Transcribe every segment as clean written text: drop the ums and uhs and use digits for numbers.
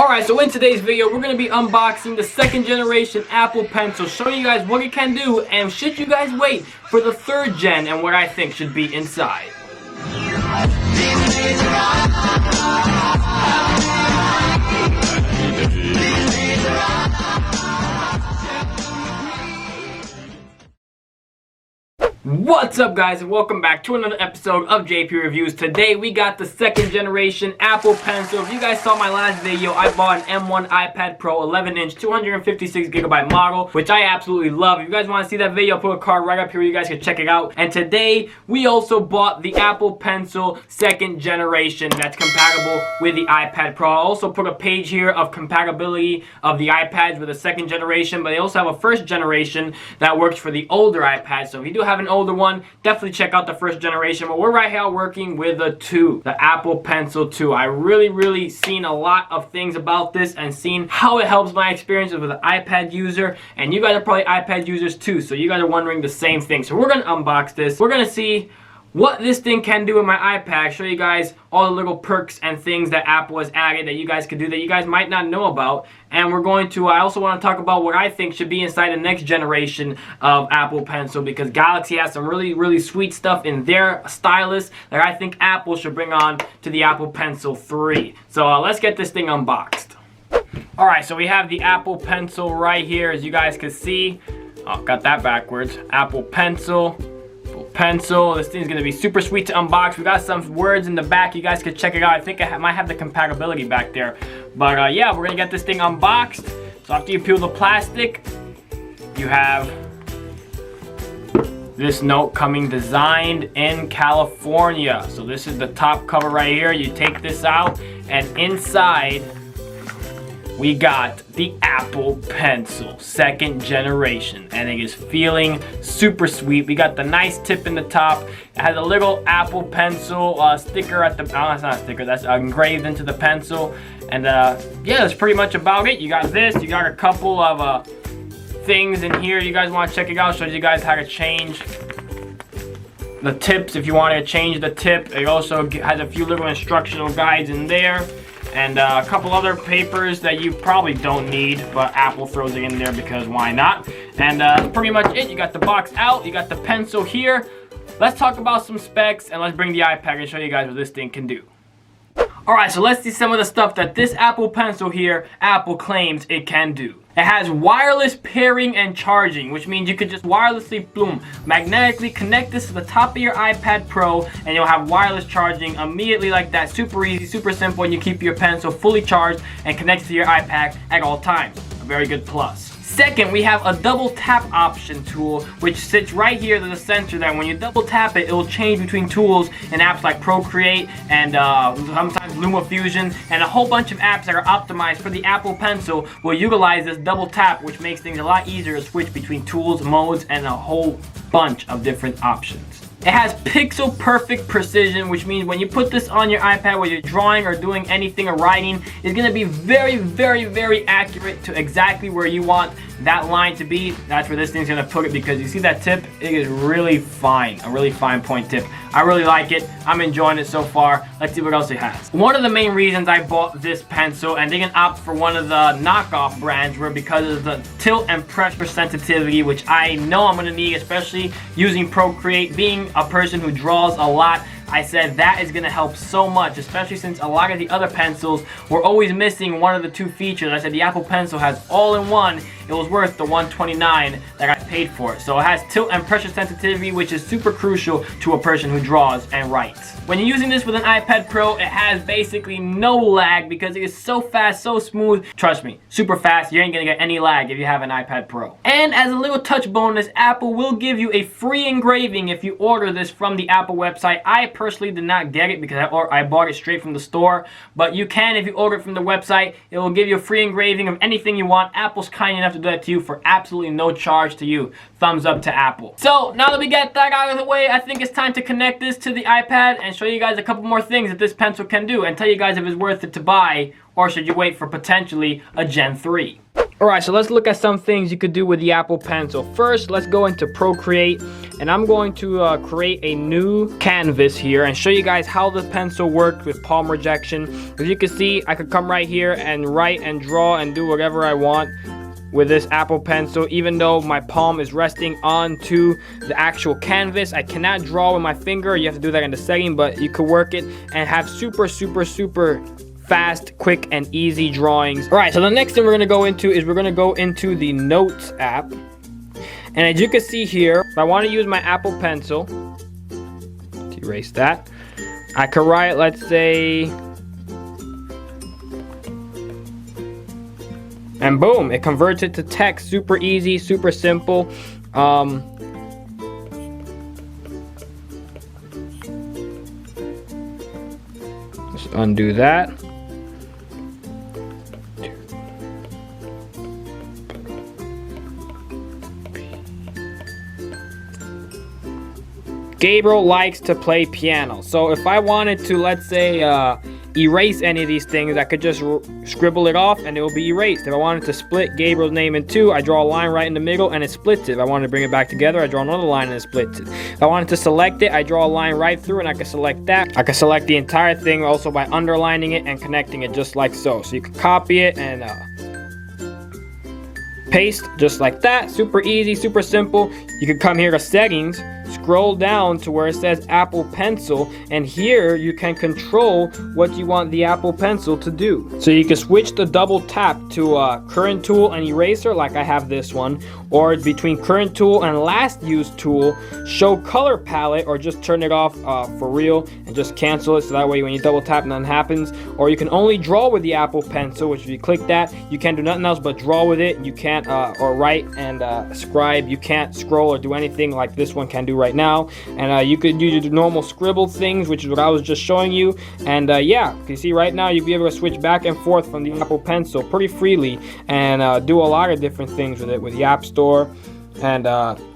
Alright, so in today's video, we're going to be unboxing the second generation Apple Pencil, showing you guys what it can do, and should you guys wait for the third gen and what I think should be inside. What's up, guys, and welcome back to another episode of JP Reviews. Today we got the second generation Apple Pencil. If you guys saw my last video, I bought an M1 iPad Pro 11-inch 256GB model, which I absolutely love. If you guys want to see that video, I'll put a card right up here. You guys can check it out. And today we also bought the Apple Pencil second generation that's compatible with the iPad Pro. I'll also put a page here of compatibility of the iPads with the second generation, but they also have a first generation that works for the older iPads. So if you do have an older one, definitely check out the first generation, but we're right here working with the Apple Pencil 2. I really seen a lot of things about this and seen how it helps my experience with an iPad user, and you guys are probably iPad users too, so you guys are wondering the same thing. So we're gonna unbox this. We're gonna see what this thing can do with my iPad, show you guys all the little perks and things that Apple has added that you guys could do that you guys might not know about. And we're going to, I also want to talk about what I think should be inside the next generation of Apple Pencil, because Galaxy has some really sweet stuff in their stylus that I think Apple should bring on to the Apple Pencil 3. So let's get this thing unboxed. Alright, so we have the Apple Pencil right here, as you guys can see. Oh, got that backwards. Apple Pencil. This thing's gonna be super sweet to unbox. We got some words in the back, you guys can check it out. I think I might have the compatibility back there, but yeah, we're gonna get this thing unboxed. So after you peel the plastic, you have this note coming, designed in California. So this is the top cover right here. You take this out, and inside we got the Apple Pencil second generation, and it is feeling super sweet. We got the nice tip in the top. It has a little Apple Pencil sticker at the, oh, that's not a sticker, that's engraved into the pencil. And yeah, that's pretty much about it. You got this, you got a couple of things in here. You guys want to check it out, shows you guys how to change the tips if you want to change the tip. It also has a few little instructional guides in there, and a couple other papers that you probably don't need, but Apple throws it in there because why not? And that's pretty much it. You got the box out, you got the pencil here. Let's talk about some specs, and let's bring the iPad and show you guys what this thing can do. Alright, so let's see some of the stuff that this Apple Pencil here, Apple claims it can do. It has wireless pairing and charging, which means you could just wirelessly, magnetically connect this to the top of your iPad Pro, and you'll have wireless charging immediately like that. Super easy, super simple, and you keep your pencil fully charged and connected to your iPad at all times. A very good plus. Second, we have a double tap option tool, which sits right here. There's a sensor that when you double tap it, it will change between tools and apps like Procreate and sometimes LumaFusion, and a whole bunch of apps that are optimized for the Apple Pencil will utilize this double tap, which makes things a lot easier to switch between tools, modes, and a whole bunch of different options. It has pixel perfect precision, which means when you put this on your iPad while you're drawing or doing anything or writing, it's going to be very accurate to exactly where you want that line to be. That's where this thing's going to put it, because you see that tip? It is really fine, a really fine point tip. I really like it. I'm enjoying it so far. Let's see what else it has. One of the main reasons I bought this pencil and didn't opt for one of the knockoff brands were because of the tilt and pressure sensitivity, which I know I'm going to need, especially using Procreate. Being a person who draws a lot, I said that is going to help so much, especially since a lot of the other pencils were always missing one of the two features. I said the Apple Pencil has all-in-one. It was worth the $129 that I paid for it. So it has tilt and pressure sensitivity, which is super crucial to a person who draws and writes. When you're using this with an iPad Pro, it has basically no lag because it is so fast, so smooth. Trust me, super fast. You ain't gonna get any lag if you have an iPad Pro. And as a little touch bonus, Apple will give you a free engraving if you order this from the Apple website. I personally did not get it because I bought it straight from the store, but you can if you order it from the website. It will give you a free engraving of anything you want. Apple's kind enough to do that to you for absolutely no charge to you. Thumbs up to Apple. So now that we get that out of the way, I think it's time to connect this to the iPad and show you guys a couple more things that this pencil can do and tell you guys if it's worth it to buy, or should you wait for potentially a Gen 3. Alright, so let's look at some things you could do with the Apple Pencil. First, let's go into Procreate, and I'm going to create a new canvas here and show you guys how the pencil works with palm rejection. As you can see, I could come right here and write and draw and do whatever I want with this Apple Pencil. Even though my palm is resting onto the actual canvas, I cannot draw with my finger. You have to do that in the setting, but you could work it and have super fast, quick, and easy drawings. All right, so the next thing we're gonna go into is we're gonna go into the Notes app. And as you can see here, if I want to use my Apple Pencil, let's erase that, I could write, let's say, and boom, it converts it to text. Super easy, super simple. Just undo that. Gabriel likes to play piano. So if I wanted to, let's say, erase any of these things, I could just scribble it off and it will be erased. If I wanted to split Gabriel's name in two, I draw a line right in the middle and it splits it. If I wanted to bring it back together, I draw another line and it splits it. If I wanted to select it, I draw a line right through and I can select that. I can select the entire thing also by underlining it and connecting it just like so. So you can copy it and paste just like that. Super easy, super simple. You can come here to settings, scroll down to where it says Apple Pencil, and here you can control what you want the Apple Pencil to do. So you can switch the double tap to current tool and eraser, like I have this one, or between current tool and last used tool, show color palette, or just turn it off for real and just cancel it, so that way when you double tap nothing happens. Or you can only draw with the Apple Pencil, which if you click that, you can't do nothing else but draw with it. You can't or write and scribe. You can't scroll or do anything like this one can do right now. And you could do your normal scribble things, which is what I was just showing you. And yeah, you can see right now you'll be able to switch back and forth from the Apple Pencil pretty freely and do a lot of different things with it with the App Store. And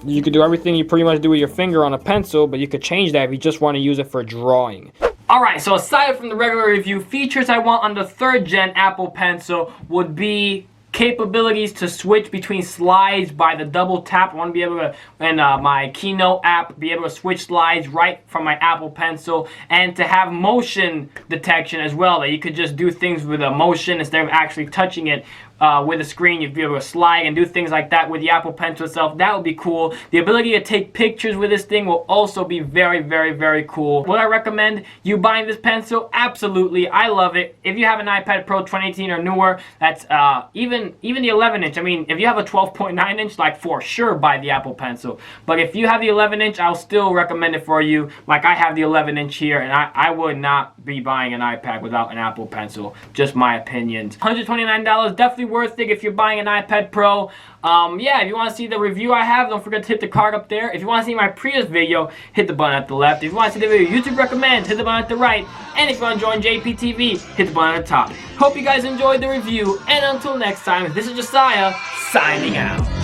you could do everything you pretty much do with your finger on a pencil, but you could change that if you just want to use it for drawing. Alright, so aside from the regular review, features I want on the 3rd gen Apple Pencil would be capabilities to switch between slides by the double tap. I want to be able to, in my Keynote app, be able to switch slides right from my Apple Pencil, and to have motion detection as well, that you could just do things with a motion instead of actually touching it with a screen. You'd be able to slide and do things like that with the Apple Pencil itself. That would be cool. The ability to take pictures with this thing will also be very cool. Would I recommend you buying this pencil? Absolutely. I love it. If you have an iPad Pro 2018 or newer, that's even the 11 inch. I mean, if you have a 12.9 inch, like for sure buy the Apple Pencil. But if you have the 11 inch, I'll still recommend it for you. Like I have the 11 inch here, and I would not be buying an iPad without an Apple Pencil. Just my opinions. $129, definitely worth it if you're buying an iPad Pro. Yeah, if you want to see the review I have, don't forget to hit the card up there. If you want to see my previous video, hit the button at the left. If you want to see the video YouTube recommends, hit the button at the right. And if you want to join JPTV, hit the button at the top. Hope you guys enjoyed the review, and until next time, this is Josiah, signing out.